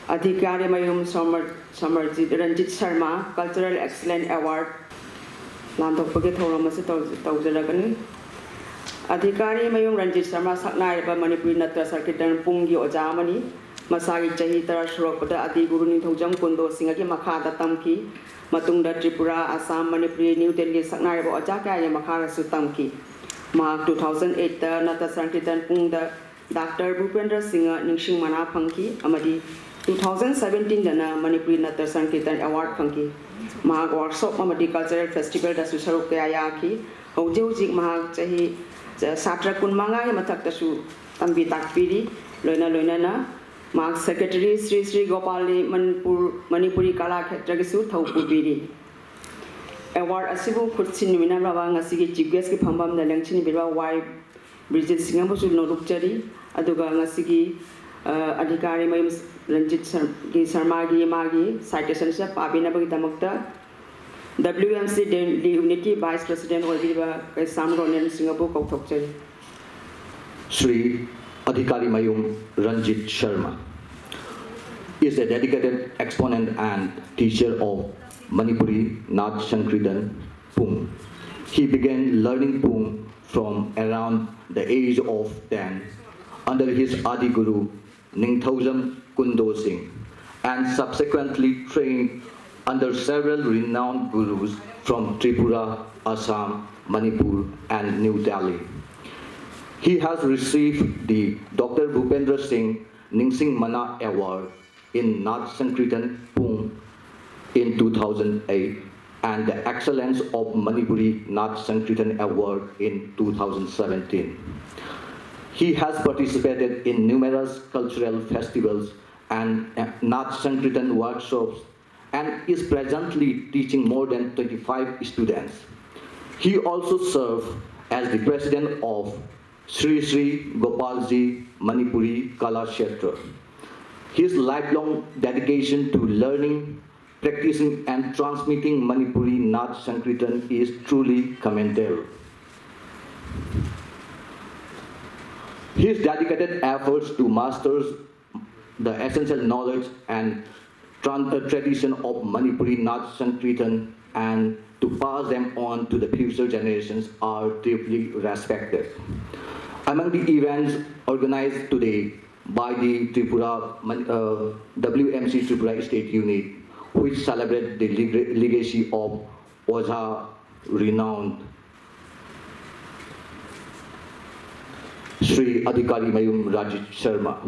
Adhikari Mayum Samarjit Ranjit Sharma Cultural Excellence Award Landopagi Thoramasi Taujaragani Adhikari Mayum Ranjit Sharma Saknai Manipuri Natra Sarkitan Pungi Ojamani Masagi Chahitara Shropada Adi Guru Nintojam Kundo Singaki Makada Tamki Matunda Tripura Assam Manipuri New Delhi Saknai Ojaka Yamakara Sutamki Mark 2008 Nata Sarkitan Pungda Dr. Bhupendra Singh Ningsing Mana Panki Amadi 2017 dana Manipuri Natar Sankirtan Award Panki Mahag Workshop Amadi Cultural Festival da Susaruk Ayaki Hojik Mahag Chahi Satra Kunmanga Matak Tasu Tambi Takpiri Loina na Mahag Secretary Sri Sri Gopali Manipuri Kala Khetragisu Thaupubiri Award Asibu Kutsin Minarava Ngasigi Jigweski Pambam the Langchini Bira Wai Bridget Singapusu Norukjari Aduga Ngasigi Adhikari Mayum Ranjit Sharma Magi citation sa Pabina Bagitamakta WMC Unity Vice President Olviva Samron Singapore Kokchari Sri Adhikari Mayum Ranjit Sharma is a dedicated exponent and teacher of Manipuri Nath Sankirtan Pung. He began learning Pung from around the age of 10 under his Adi Guru Ningthojam Kundo Singh and subsequently trained under several renowned gurus from Tripura, Assam, Manipur and New Delhi. He has received the Dr. Bhupendra Singh Ningsing Mana Award in Nath Sankirtan Pung in 2008 and the Excellence of Manipuri Nath Sankirtan Award in 2017. He has participated in numerous cultural festivals and Nath Sankirtan workshops and is presently teaching more than 25 students. He also served as the president of Sri Sri Gopalji Manipuri Kala Kshetra. His lifelong dedication to learning, practicing and transmitting Manipuri Nath Sankirtan is truly commendable. His dedicated efforts to master the essential knowledge and tradition of Manipuri Nath Sankirtan and to pass them on to the future generations are deeply respected. Among the events organized today by the Tripura WMC Tripura State Unit, which celebrate the legacy of Oja renowned Sri Adhikari Mayum Ranjit Sharma.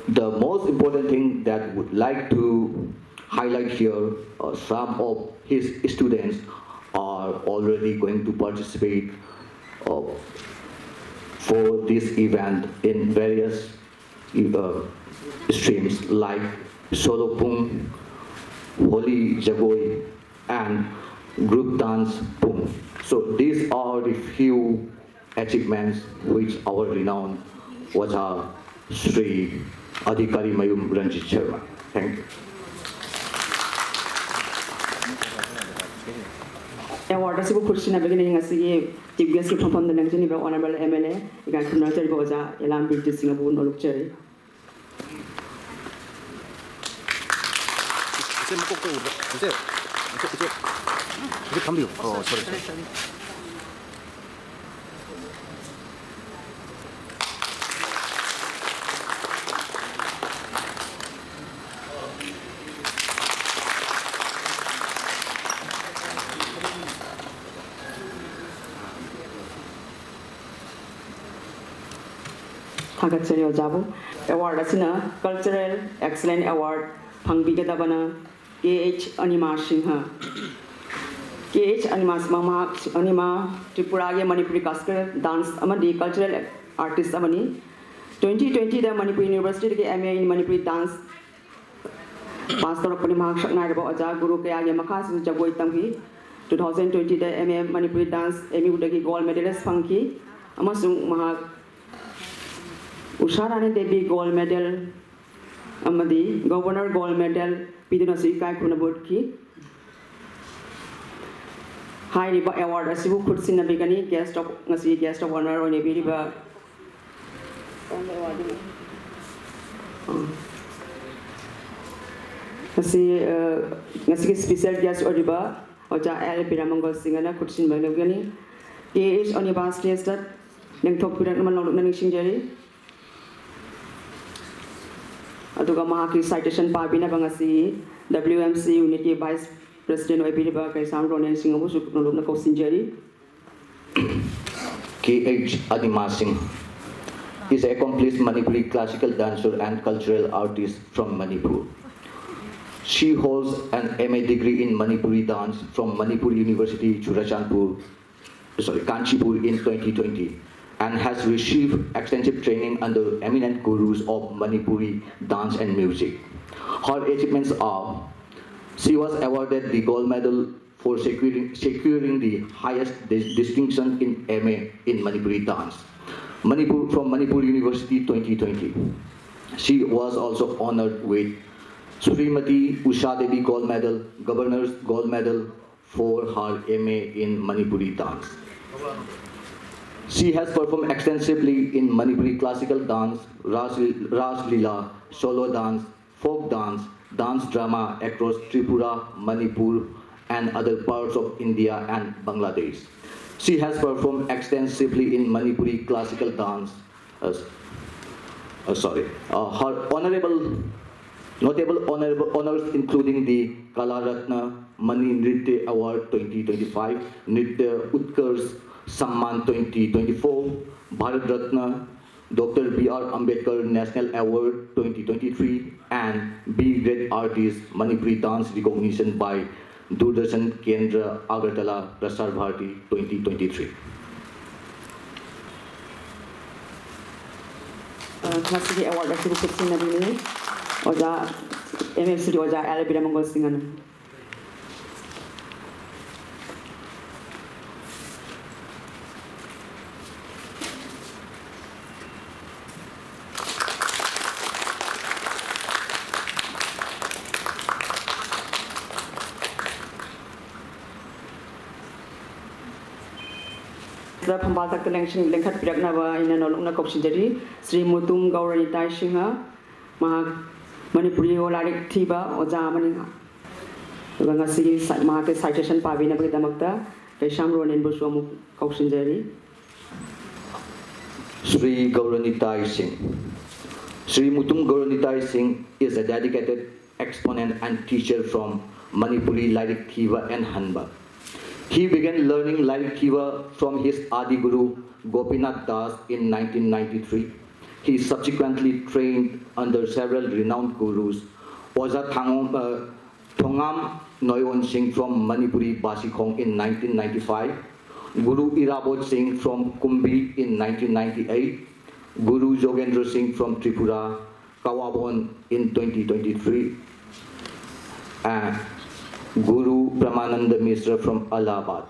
The most important thing that would like to highlight here, some of his students are already going to participate for this event in various streams like Solo Pung, Holi Jagoi, and Group Dance Pung. So these are the few achievements which our renowned Waja Sri Adhikari Mayum Ranjit Sharma. Thank you. Award asibu kursi na beginning asigi TBS ki from the next level honorable MLA ikan kunal cari boja elam British Singapore noluk cari. 이제 담비요. sorry. Thagatsari Ojabu Award asina Cultural Excellence Award pangbigadabana KH Anima Singha. KH Animas Mama Anima Tripura Manipuri Classical Dance Amadi Cultural Artist Amani 2020 the Manipur University ke MA in Manipuri Dance Master of Mahak Shaknarabo Aja Guru Kaya Makas Jagoi Tamki 2020 the MA Manipuri Dance MU Dagi Gold Medalist Funky Amasung Mahak Usharane Devi Gold Medal Amadi Governor Gold Medal Piduna Sikai Kunabutki Hairiba award asibu khutsinabigani guest of ngasi guest of honor on ebiriba ngasi special guest oriba oja L Piramangol singana khutsin bagani is on your stage that nengthok pirak naman ning singjari aduga mahaki citation pabina bangasi WMC Unity Vice President Oibiriba kay Sam Ronen Singabu sukunulog na kausinjari. K.H. Adima Singh is an accomplished Manipuri classical dancer and cultural artist from Manipur. She holds an MA degree in Manipuri dance from Manipur University, Kanchipur in 2020 and has received extensive training under eminent gurus of Manipuri dance and music. Her achievements are: she was awarded the gold medal for securing the highest distinction in MA in Manipuri dance from Manipur University 2020. She was also honored with Srimati Usha Devi Gold Medal, Governor's Gold Medal for her MA in Manipuri dance. She has performed extensively in Manipuri classical dance, Ras Leela, solo dance, folk dance, dance drama across Tripura, Manipur, and other parts of India and Bangladesh. She has performed extensively in Manipuri classical dance. Her notable honors including the Kala Ratna Mani Nritya Award 2025, Nritya Utkarsh Samman 2024, Bharat Ratna, Dr. B.R. Ambedkar National Award 2023, and B. Great Artist Manipuri Dance Recognition by Doordarshan Kendra Agartala Prasar Bharati 2023. Classic award asibu khutsinabini oja MFC oja L Piramangol singana. Pambal tak telengsing lengkat pirakna ba ina nolongna kopsinjari Sri Mutum Gauranitai Singha Manipuri olarik thiba oja maninga ngasi mahake citation pabina bagdamakta kay Sam Ronen bu suamu kopsinjari Sri Gauranitai Singh. Sri Mutum Gauranitai Singh is a dedicated exponent and teacher from Manipuri lyric thiba and hanba. He began learning lyric thiba from his Adi Guru Gopinath Das in 1993. He subsequently trained under several renowned gurus: Oja Thongam Noyon Singh from Manipuri Basikhong in 1995, Guru Irabot Singh from Kumbi in 1998, Guru Jogendra Singh from Tripura, Kawabon in 2023, and Guru Brahmananda Mishra from Allahabad.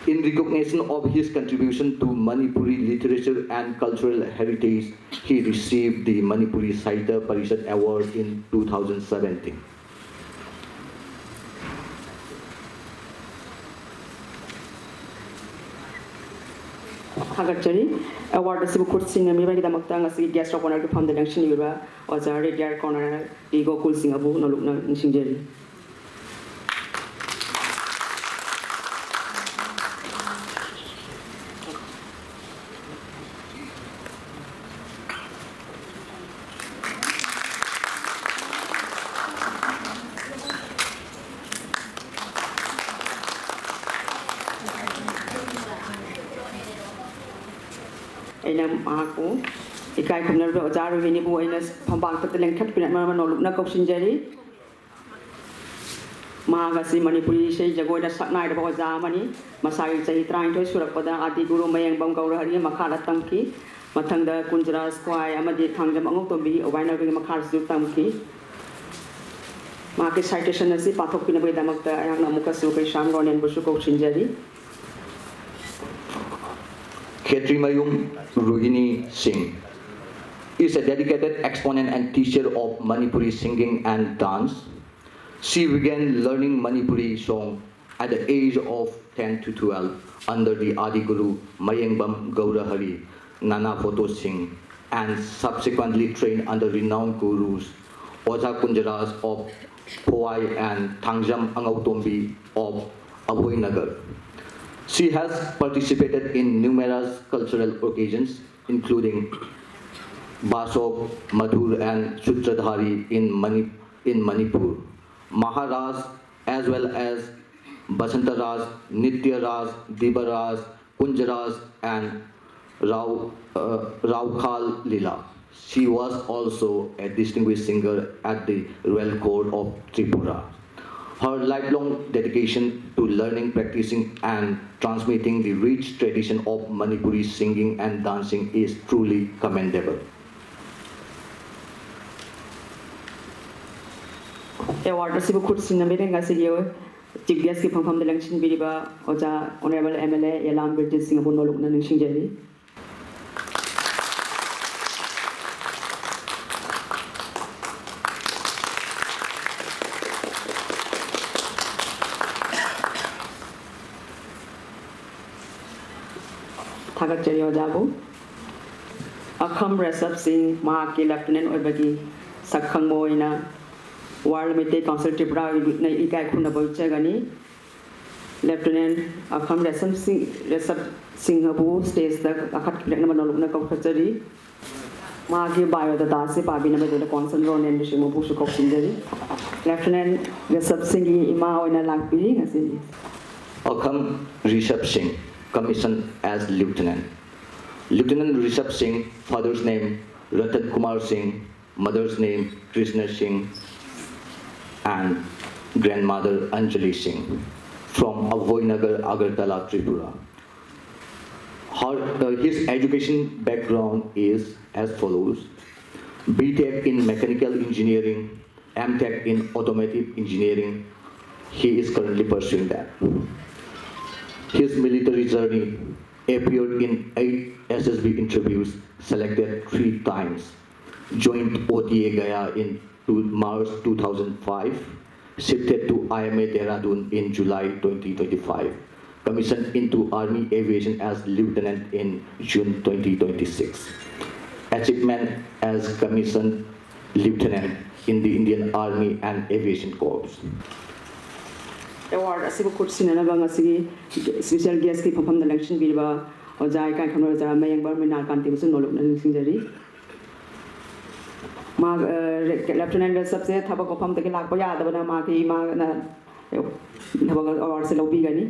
In recognition of his contribution to Manipuri literature and cultural heritage, he received the Manipuri Sahitya Parishad Award in 2017. Hagarchari award asibu khutsinami bagdamakta ngasi guest of honor from the election yura oja Redyar Corner Igo Kul Singabu nolongna singjari. Aina aku ikai kumnar be ojaru ini bu aina pambang tak lengkat pinat mana nolongna kopsinjari mahagasi Manipuri sei jagoi da saknai da oja mani masai chahi train thoi surak pada Adi Guru Mayang Bam Gaura Hari makhala tamki mathangda Kunjra Squai amadi thangjam angok tombi obaina be makhar su tamki mahake citation asi pathok pina be damakta ayang namuka su kai Sam Ronen bu su kopsinjari. Khetrimayum Rohini Singh is a dedicated exponent and teacher of Manipuri singing and dance. She began learning Manipuri song at the age of 10 to 12 under the Adi Guru Mayengbam Gaurahari Nana Photo Singh and subsequently trained under renowned gurus Oja Kunjaras of Powai and Thangjam Angautombi of Aboynagar. She has participated in numerous cultural occasions, including Basok, Madhur and Sutradhari in Manipur, Maharaj, as well as Basantaraj, Nityaraj, Dibaraj, Kunjaraj and Raukhal Lila. She was also a distinguished singer at the Royal Court of Tripura. Her lifelong dedication to learning, practicing and transmitting the rich tradition of Manipuri singing and dancing is truly commendable. Award asibu khut sinamire ngasi chief guest ki phangpham de langshin biriba oja honorable MLA Yalam British Singapore nolokna ningsing jari. Thagachari ojabu akham resap sing ma ki lieutenant oibagi sakhang moina World MEETEI Council Tripura na ikai khuna boichagani Lieutenant Akham Resap Singh Habu stage the akhat kilakna manolokna kaukhachari magi bio da dasi pabi na bada consent ron and shimu bu su koksinjari Lieutenant Resap Singh ima oina lakpi ngasi Akham Rishabh Singh, commissioned as Lieutenant. Lieutenant Rishabh Singh, father's name Ratan Kumar Singh, mother's name Krishna Singh and grandmother Anjali Singh from Avoynagar, Agartala, Tripura. His education background is as follows: BTech in Mechanical Engineering, MTech in Automotive Engineering. He is currently pursuing that. His military journey appeared in 8 SSB interviews, selected 3 times, joined OTA Gaya in March 2005, shifted to IMA Dehradun in July 2025, commissioned into Army Aviation as Lieutenant in June 2026. Achievement as Commissioned Lieutenant in the Indian Army and Aviation Corps. Award asibu khut sinana bangasi special guest ki phangpham da langshin biriba oja ikai khana oja Mayengbam Minal Kanti bu su nolokna ningsing jari ma Lieutenant सबसे थबक को फम तक लाग पया दबना मा की मा ना थबक अवार्ड से लोबी गनी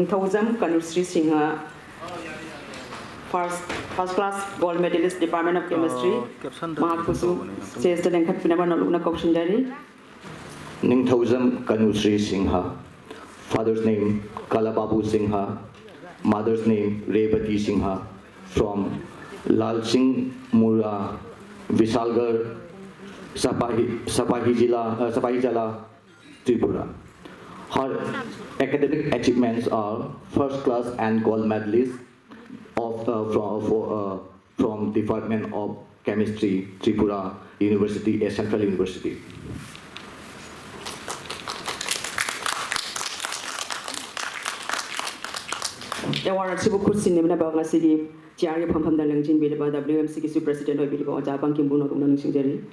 Thousand Kanusri Singha, first class gold medalist, Department of Chemistry, Mahakusu, says the Lenkat Pinama Luna Kokshinjari. Ningthausam Kanusri Singha, father's name Kalababu Singha, mother's name Rebati Singha, from Lal Singh Mura, Visalgarh, Sapahijala, Tripura. Her academic achievements are first class and gold medalist from Department of Chemistry, Tripura University, a central university. Award asibu khut sinimna bangasi ki chiari phangpham da langjin biriba WMC ki su president oi biriba oja bangkim bu nolokna ningsing jari